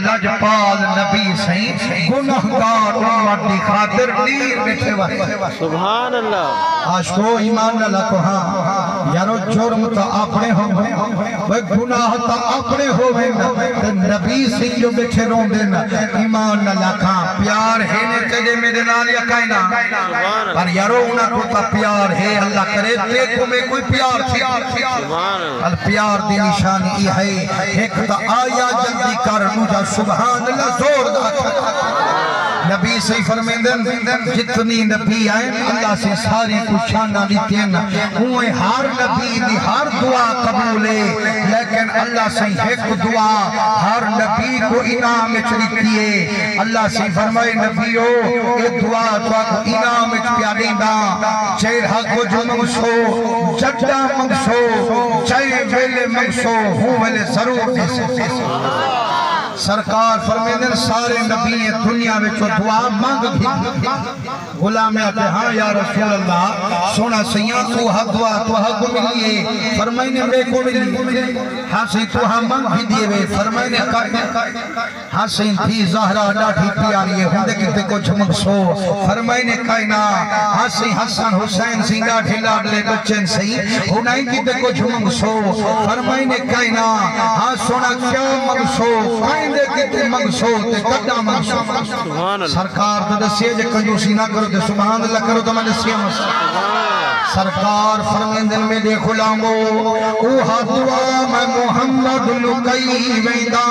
لجپال نبی سہیں گناہگار امت دی خاطر دیر بیٹھے وقت سبحان اللہ آشکو ایمان اللہ کو ہاں یارو جرم تا اپنے ہوئے وہ گناہ تا اپنے ہوئے نبی سنگ جو بیٹھے رون دینا ایمان اللہ کھاں پیار ہے نے تجھے میرے نال یا کائنا پر یارو انہا کو تا پیار ہے اللہ کرے دیکھو میں کوئی پیار تھی پیار دی نشانی ای ہے ایک تا آیا جلدی کر مجھا سبحان اللہ زور دا نبی سے فرمیندن جتنی نبی آئیں اللہ سے ساری کچھانا دیتین ہوئے ہر نبی دی ہر دعا قبولے لیکن اللہ سے ایک دعا ہر نبی کو انعام چلیتیے اللہ سے فرمائے نبیو یہ دعا دعا کو انعام چلیتیے دا چہرہ کو جو منگسو جڈا منگسو چاہے ویلے منگسو ہوں ویلے ضرور دیسے سرکار فرمیدن سارے نبی دنیا میں چو دعا مانگ بھی غلام آتے ہاں یا رسول اللہ سونا سیاں تو ہاں دعا تو ہاں کو ملیے فرمائنے میں کو ملی ہاں سے تو ہاں مانگ بھی دیئے وے فرمائنے ہاں سے تھی زہرہ ڈاٹھی پیاریے ہندے کتے کو جھمک سو فرمائنے کائنا ہاں سے حسن حسین سی ڈاٹھی لاڈلے بچن سی ہنائیں کتے کو جھمک سو فرمائنے کائنا ہاں سونا کیا مانگ سو دے کتے منگسو تے کٹا منگسو سرکار تو دسیے جے کنجوسی نہ کرو تے سبحان اللہ کرو تو میں دسیے سرکار فرمیندن میں دے غلامو اوہا دعا میں محمد لکئی ویدہ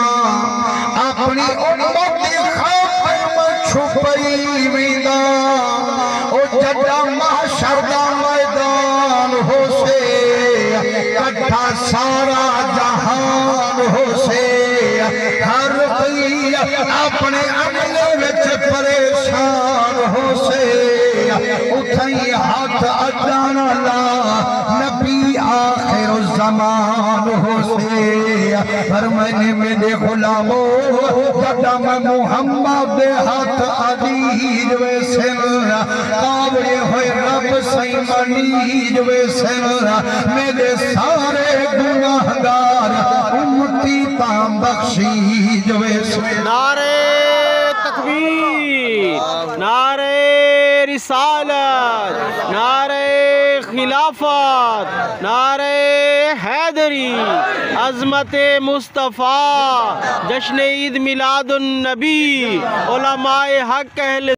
اپنی امت خاطر میں چھپئی ویدہ او جڈا محشر دا میدان ہو سے کٹھا سارا جہان ہو سے ہر کوئی اپنے عمل وچ پریشان ہو سے اتھائی ہاتھ اجانا لا نبی آخر الزمان ہو سے فرمانے میں دے غلامو جدا میں محمد دے ہاتھ عدید ویسن قابل ہوئے رب سیمانید ویسن میرے سارے گناہگار امتی تام بخشی جو نعرہ تکبیر نعرہ رسالت نعرہ خلافت نعرہ حیدری عظمت مصطفیٰ جشن عید میلاد النبی علماء حق اہل